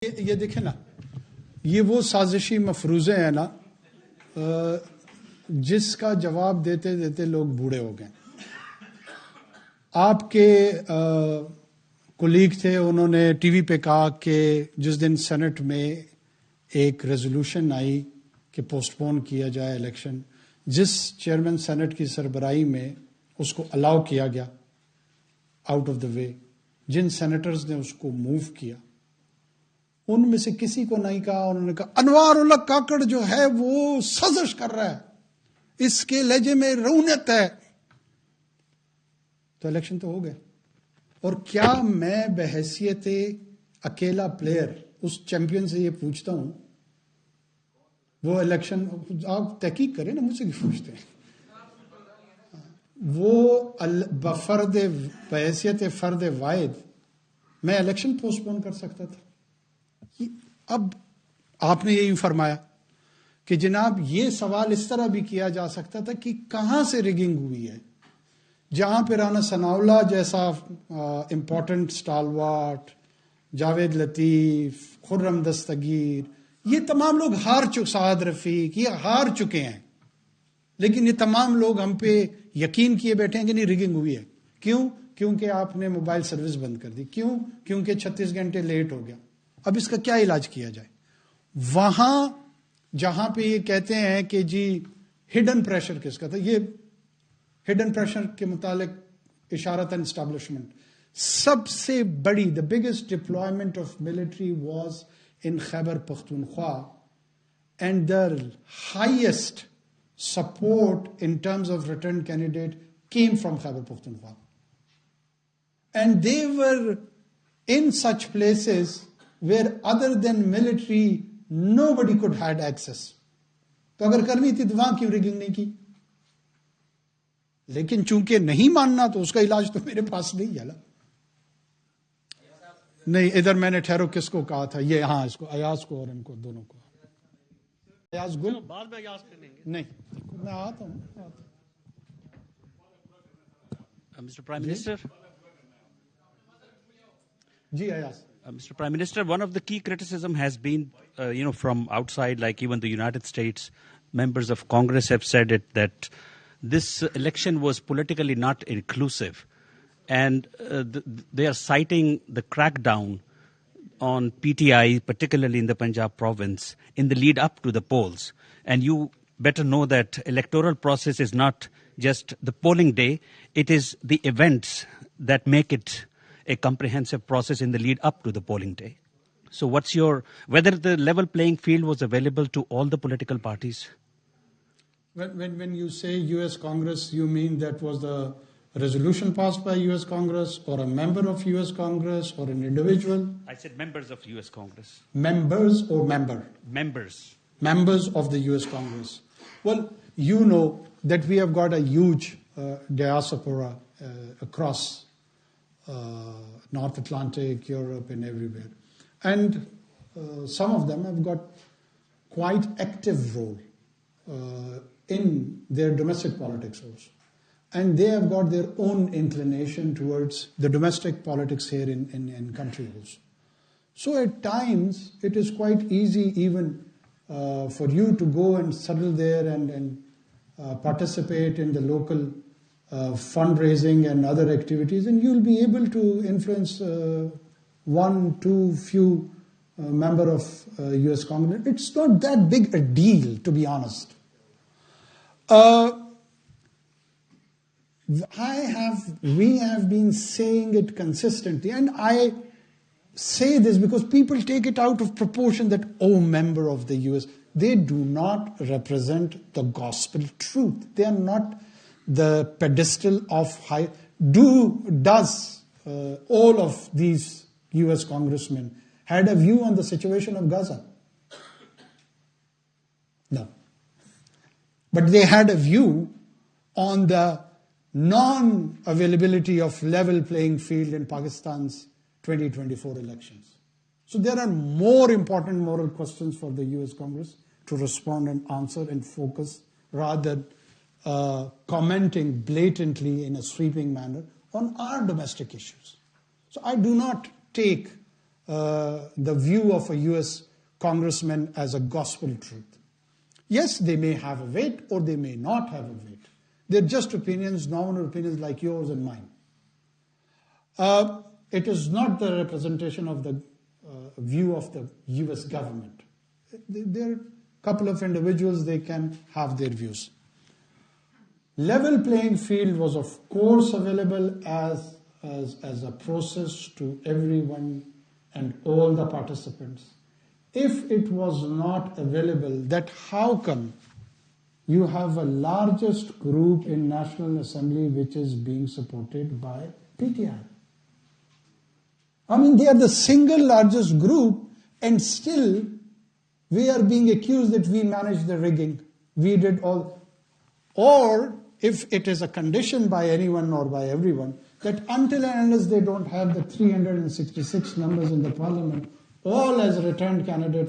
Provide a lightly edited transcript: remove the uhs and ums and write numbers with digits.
ये देखें ना, ये वो साजिशी मफरूज़े हैं ना जिसका जवाब देते देते लोग बूढ़े हो गए। आपके कोलीग थे, उन्होंने टीवी पे कहा कि जिस दिन सेनेट में एक रेजोल्यूशन आई कि पोस्टपोन किया जाए इलेक्शन, जिस चेयरमैन सेनेट की सरबराही में उसको अलाउ किया गया आउट ऑफ द वे, जिन सेनेटर्स ने उसको मूव किया, उनमें से किसी को नहीं कहा। उन्होंने कहा अनवारुल्लाह काकड़ जो है वो साजिश कर रहा है, इसके लहजे में रऊनत है। तो इलेक्शन तो हो गए। और क्या मैं बहैसियत अकेला प्लेयर उस चैंपियन से ये पूछता हूं, वो इलेक्शन, आप तहकीक करें ना, मुझसे क्यों पूछते हैं? वो बफर्द बहैसियत फर्द वाहिद मैं इलेक्शन पोस्टपोन कर सकता था। अब आपने यही फरमाया कि जनाब ये सवाल इस तरह भी किया जा सकता था कि कहां से रिगिंग हुई है, जहां पे राना सनाउल्लाह जैसा इंपॉर्टेंट स्टालवार्ट, जावेद लतीफ, खुर्रम दस्तगीर, ये तमाम लोग हार चुके, साद रफीक, ये हार चुके हैं, लेकिन ये तमाम लोग हम पे यकीन किए बैठे हैं कि नहीं रिगिंग हुई है। क्यों? क्योंकि आपने मोबाइल सर्विस बंद कर दी। क्यों? क्योंकि 36 घंटे लेट हो गया। अब इसका क्या इलाज किया जाए? वहां जहां पे ये कहते हैं कि जी हिडन प्रेशर किसका था, ये हिडन प्रेशर के मुतालिक इशारतन एस्टैब्लिशमेंट, सबसे बड़ी, the biggest deployment of military was in Khyber Pakhtunkhwa, and the highest support in terms of return candidate came from Khyber Pakhtunkhwa. And they were in such places where other than military nobody could had access. तो अगर करनी थी तो वहां क्यों rigging नहीं की? लेकिन चूंकि नहीं मानना तो उसका इलाज तो मेरे पास नहीं है। नहीं, इधर मैंने ठहरो किसको कहा था ये, हाँ इसको, अयाज को और इनको दोनों को। अयाज गुल बाद में अयाज करेंगे। नहीं, मैं आता हूँ। Mr. Prime Minister. Ji Ayaz. Mr. Prime Minister, one of the key criticism has been, from outside, like even the United States, members of Congress have said it, that this election was politically not inclusive. And they are citing the crackdown on PTI, particularly in the Punjab province, in the lead up to the polls. And you better know that electoral process is not just the polling day, it is the events that make it a comprehensive process in the lead up to the polling day. So whether the level playing field was available to all the political parties? When you say US Congress, you mean that was the resolution passed by US Congress, or a member of US Congress, or an individual? I said members of US Congress. Members or member? Members. Members of the US Congress. Well, you know that we have got a huge diaspora across North Atlantic, Europe, and everywhere. And some of them have got quite active role in their domestic politics also. And they have got their own inclination towards the domestic politics here in country also. So at times, it is quite easy even for you to go and settle there and participate in the local fundraising and other activities, and you'll be able to influence few member of US Congress. It's not that big a deal, to be honest. We have been saying it consistently, and I say this because people take it out of proportion that, member of the US. They do not represent the gospel truth. They are not the pedestal of high. Does all of these US congressmen had a view on the situation of Gaza? No. But they had a view on the non-availability of level playing field in Pakistan's 2024 elections. So there are more important moral questions for the US Congress to respond and answer and focus, rather than commenting blatantly in a sweeping manner on our domestic issues. So I do not take the view of a US congressman as a gospel truth. Yes, they may have a weight or they may not have a weight. They're just opinions, nominal opinions like yours and mine. It is not the representation of the view of the US government. There are a couple of individuals, they can have their views. Level playing field was of course available as a process to everyone and all the participants. If it was not available, that how come you have a largest group in National Assembly which is being supported by PTI? I mean, they are the single largest group and still we are being accused that we managed the rigging. We did all. Or if it is a condition by anyone or by everyone, that until and unless they don't have the 366 numbers in the parliament, all as returned candidate for